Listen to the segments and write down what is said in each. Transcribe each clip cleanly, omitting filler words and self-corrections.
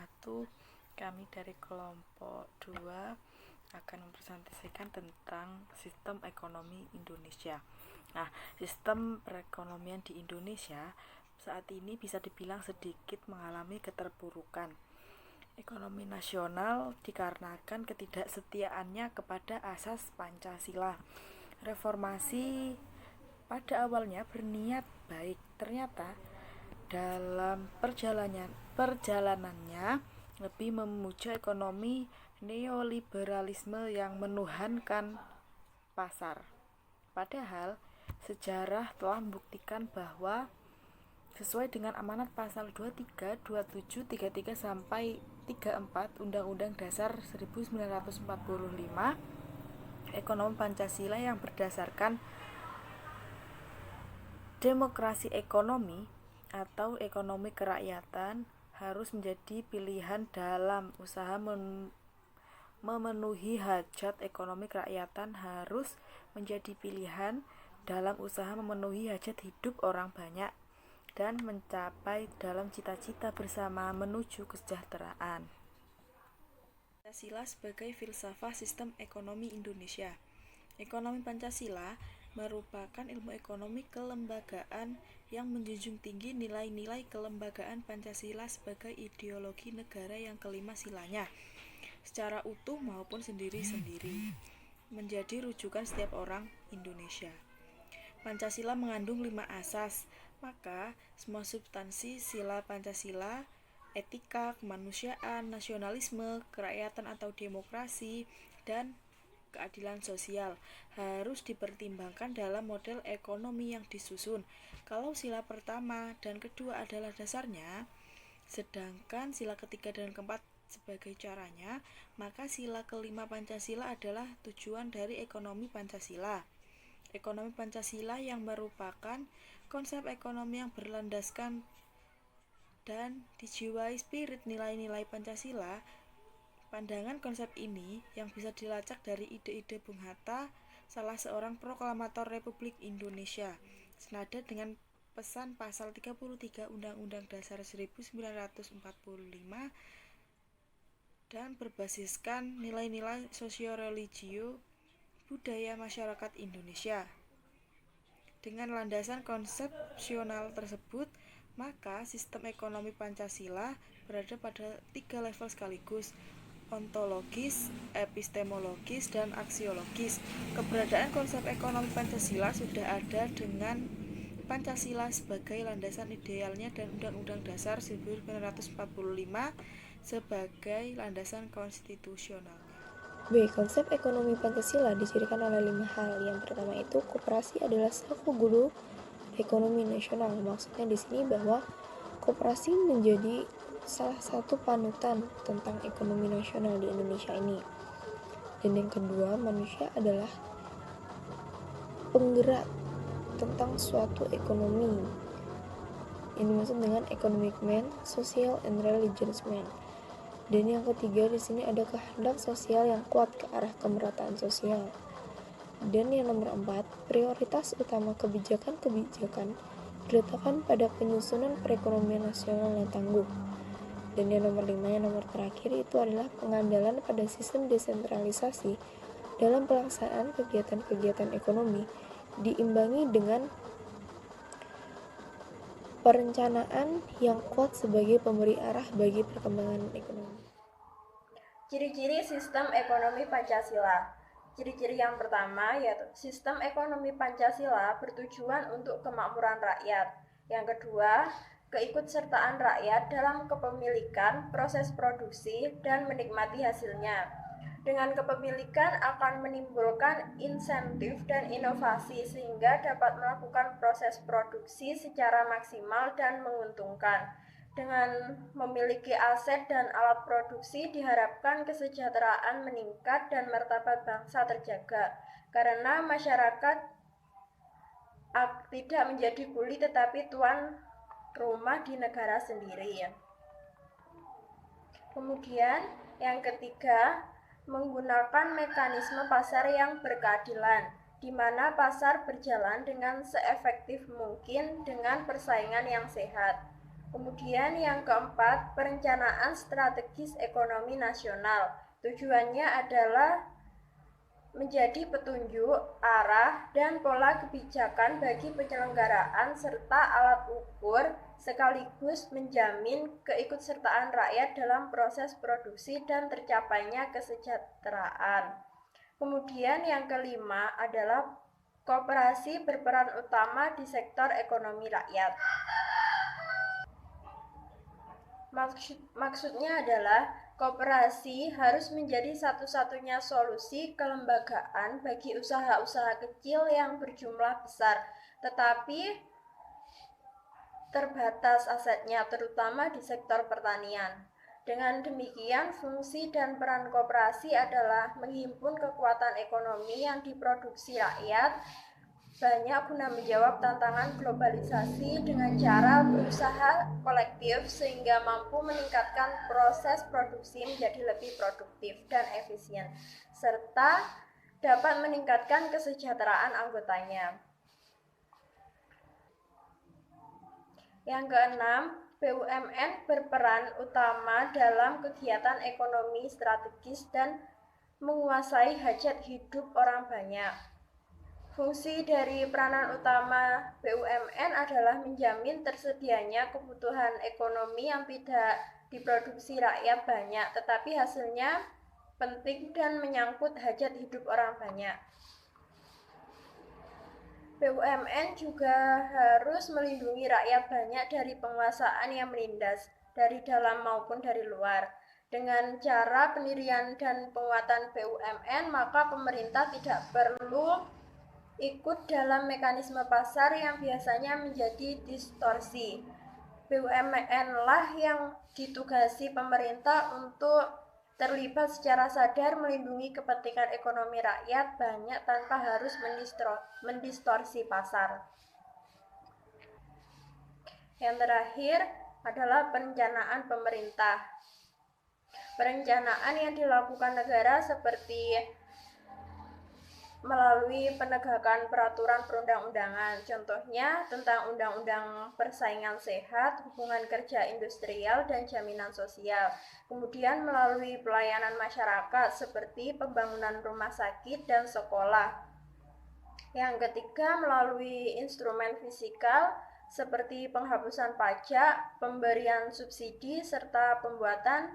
wabarakatuh. Kami dari kelompok 2 akan mempresentasikan tentang sistem ekonomi Indonesia. Nah, sistem perekonomian di Indonesia saat ini bisa dibilang sedikit mengalami keterpurukan. Ekonomi nasional dikarenakan ketidaksetiaannya kepada asas Pancasila. Reformasi pada awalnya berniat baik, ternyata dalam perjalanannya lebih memuja ekonomi neoliberalisme yang menuhankan pasar. Padahal sejarah telah membuktikan bahwa sesuai dengan amanat pasal 23, 27, 33 sampai 34 Undang-Undang Dasar 1945, ekonomi Pancasila yang berdasarkan demokrasi ekonomi atau ekonomi kerakyatan harus menjadi pilihan dalam usaha memenuhi hajat ekonomi kerakyatan harus menjadi pilihan dalam usaha memenuhi hajat hidup orang banyak dan mencapai dalam cita-cita bersama menuju kesejahteraan. Pancasila sebagai filsafat sistem ekonomi Indonesia. Ekonomi Pancasila merupakan ilmu ekonomi kelembagaan yang menjunjung tinggi nilai-nilai kelembagaan Pancasila sebagai ideologi negara yang kelima silanya, secara utuh maupun sendiri-sendiri, menjadi rujukan setiap orang Indonesia. Pancasila mengandung 5 asas, maka semua substansi sila Pancasila, etika, kemanusiaan, nasionalisme, kerakyatan atau demokrasi, dan keadilan sosial harus dipertimbangkan dalam model ekonomi yang disusun. Kalau sila pertama dan kedua adalah dasarnya, sedangkan sila ketiga dan keempat sebagai caranya, maka sila kelima Pancasila adalah tujuan dari ekonomi Pancasila. Ekonomi Pancasila yang merupakan konsep ekonomi yang berlandaskan dan dijiwai spirit nilai-nilai Pancasila. Pandangan konsep ini yang bisa dilacak dari ide-ide Bung Hatta, salah seorang proklamator Republik Indonesia, senada dengan pesan pasal 33 Undang-Undang Dasar 1945 dan berbasiskan nilai-nilai sosio-religio budaya masyarakat Indonesia. Dengan landasan konsepsional tersebut, maka sistem ekonomi Pancasila berada pada 3 level sekaligus, ontologis, epistemologis, dan aksiologis. Keberadaan konsep ekonomi Pancasila sudah ada dengan Pancasila sebagai landasan idealnya dan Undang-Undang Dasar 1945 sebagai landasan konstitusionalnya. B. Konsep ekonomi Pancasila dicirikan oleh 5 hal. Yang pertama itu, koperasi adalah saku guru ekonomi nasional. Maksudnya di sini bahwa koperasi menjadi salah satu panutan tentang ekonomi nasional di Indonesia ini. Dan yang kedua, manusia adalah penggerak tentang suatu ekonomi. Ini dimaksud dengan economic man, social and religious man. Dan yang ketiga di sini ada kehendak sosial yang kuat ke arah kemerataan sosial. Dan yang nomor 4, prioritas utama kebijakan-kebijakan diletakkan pada penyusunan perekonomian nasional yang tangguh. Dan yang nomor 5, yang nomor terakhir itu adalah pengandalan pada sistem desentralisasi dalam pelaksanaan kegiatan-kegiatan ekonomi diimbangi dengan perencanaan yang kuat sebagai pemberi arah bagi perkembangan ekonomi. Ciri-ciri sistem ekonomi Pancasila. Ciri-ciri yang pertama yaitu sistem ekonomi Pancasila bertujuan untuk kemakmuran rakyat. Yang kedua, keikutsertaan rakyat dalam kepemilikan, proses produksi, dan menikmati hasilnya. Dengan kepemilikan akan menimbulkan insentif dan inovasi sehingga dapat melakukan proses produksi secara maksimal dan menguntungkan. Dengan memiliki aset dan alat produksi diharapkan kesejahteraan meningkat dan martabat bangsa terjaga, karena masyarakat tidak menjadi kuli tetapi tuan rumah di negara sendiri. Kemudian yang ketiga, menggunakan mekanisme pasar yang berkeadilan, di mana pasar berjalan dengan seefektif mungkin dengan persaingan yang sehat. Kemudian yang keempat, perencanaan strategis ekonomi nasional. Tujuannya adalah menjadi petunjuk, arah, dan pola kebijakan bagi penyelenggaraan serta alat ukur sekaligus menjamin keikutsertaan rakyat dalam proses produksi dan tercapainya kesejahteraan. Kemudian yang kelima adalah koperasi berperan utama di sektor ekonomi rakyat. Maksudnya adalah koperasi harus menjadi satu-satunya solusi kelembagaan bagi usaha-usaha kecil yang berjumlah besar, tetapi terbatas asetnya, terutama di sektor pertanian. Dengan demikian, fungsi dan peran koperasi adalah menghimpun kekuatan ekonomi yang diproduksi rakyat banyak guna menjawab tantangan globalisasi dengan cara berusaha kolektif sehingga mampu meningkatkan proses produksi menjadi lebih produktif dan efisien, serta dapat meningkatkan kesejahteraan anggotanya. Yang keenam, BUMN berperan utama dalam kegiatan ekonomi strategis dan menguasai hajat hidup orang banyak. Fungsi dari peranan utama BUMN adalah menjamin tersedianya kebutuhan ekonomi yang tidak diproduksi rakyat banyak, tetapi hasilnya penting dan menyangkut hajat hidup orang banyak. BUMN juga harus melindungi rakyat banyak dari penguasaan yang menindas, dari dalam maupun dari luar. Dengan cara pendirian dan penguatan BUMN, maka pemerintah tidak perlu ikut dalam mekanisme pasar yang biasanya menjadi distorsi. BUMN lah yang ditugasi pemerintah untuk terlibat secara sadar melindungi kepentingan ekonomi rakyat banyak tanpa harus mendistorsi pasar. Yang terakhir adalah perencanaan pemerintah. Perencanaan yang dilakukan negara seperti melalui penegakan peraturan perundang-undangan, contohnya tentang Undang-Undang Persaingan Sehat, Hubungan Kerja Industrial, dan Jaminan Sosial. Kemudian melalui pelayanan masyarakat seperti pembangunan rumah sakit dan sekolah. Yang ketiga, melalui instrumen fiskal seperti penghapusan pajak, pemberian subsidi, serta pembuatan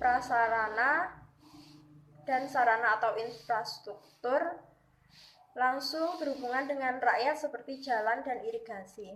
prasarana dan sarana atau infrastruktur langsung berhubungan dengan rakyat seperti jalan dan irigasi.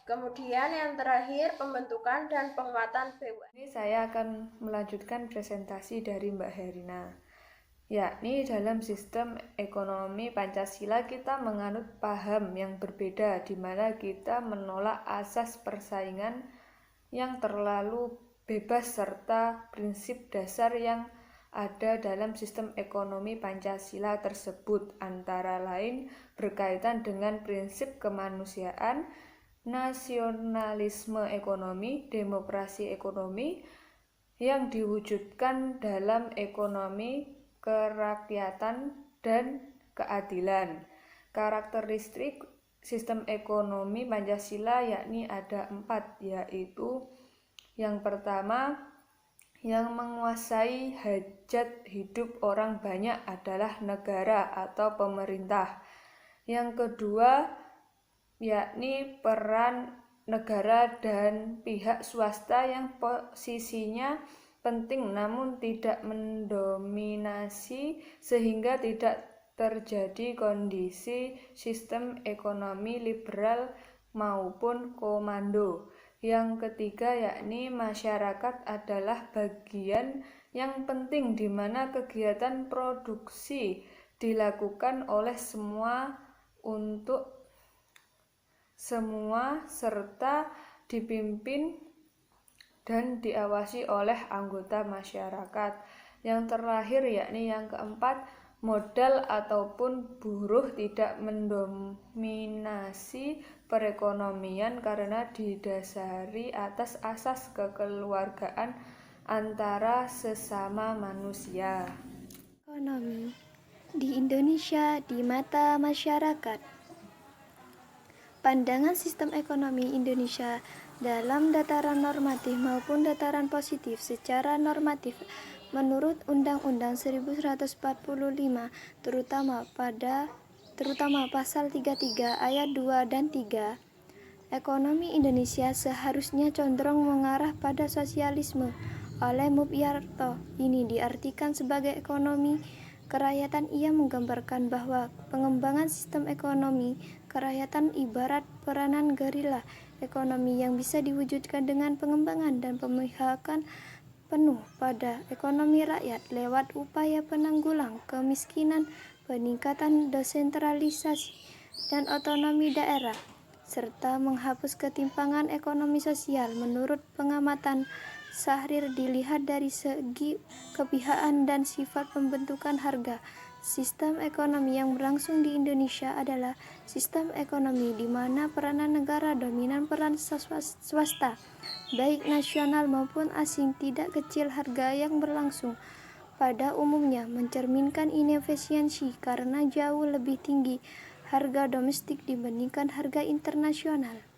Kemudian yang terakhir, pembentukan dan penguatan BUMN. Ini saya akan melanjutkan presentasi dari Mbak Herina, yakni dalam sistem ekonomi Pancasila kita menganut paham yang berbeda, di mana kita menolak asas persaingan yang terlalu bebas serta prinsip dasar yang ada dalam sistem ekonomi Pancasila tersebut, antara lain berkaitan dengan prinsip kemanusiaan, nasionalisme ekonomi, demokrasi ekonomi yang diwujudkan dalam ekonomi kerakyatan dan keadilan. Karakteristik sistem ekonomi Pancasila yakni ada 4, yaitu yang pertama, yang menguasai hajat hidup orang banyak adalah negara atau pemerintah. Yang kedua, yakni peran negara dan pihak swasta yang posisinya penting namun tidak mendominasi sehingga tidak terjadi kondisi sistem ekonomi liberal maupun komando. Yang ketiga yakni masyarakat adalah bagian yang penting di mana kegiatan produksi dilakukan oleh semua untuk semua serta dipimpin dan diawasi oleh anggota masyarakat. Yang terakhir yakni yang keempat, modal ataupun buruh tidak mendominasi perekonomian karena didasari atas asas kekeluargaan antara sesama manusia. Ekonomi di Indonesia di mata masyarakat. Pandangan sistem ekonomi Indonesia dalam dataran normatif maupun dataran positif. Secara normatif, menurut Undang-Undang 1145, terutama pasal 33 ayat 2 dan 3, ekonomi Indonesia seharusnya condong mengarah pada sosialisme. Oleh Mulyarto, ini diartikan sebagai ekonomi kerakyatan. Ia menggambarkan bahwa pengembangan sistem ekonomi kerakyatan ibarat peranan gerila ekonomi yang bisa diwujudkan dengan pengembangan dan pemihakan penuh pada ekonomi rakyat lewat upaya penanggulang kemiskinan, peningkatan desentralisasi dan otonomi daerah, serta menghapus ketimpangan ekonomi sosial. Menurut pengamatan Syahrir, dilihat dari segi kepihakan dan sifat pembentukan harga, sistem ekonomi yang berlangsung di Indonesia adalah sistem ekonomi di mana peranan negara dominan peran swasta, baik nasional maupun asing tidak kecil. Harga yang berlangsung pada umumnya mencerminkan inefisiensi karena jauh lebih tinggi harga domestik dibandingkan harga internasional.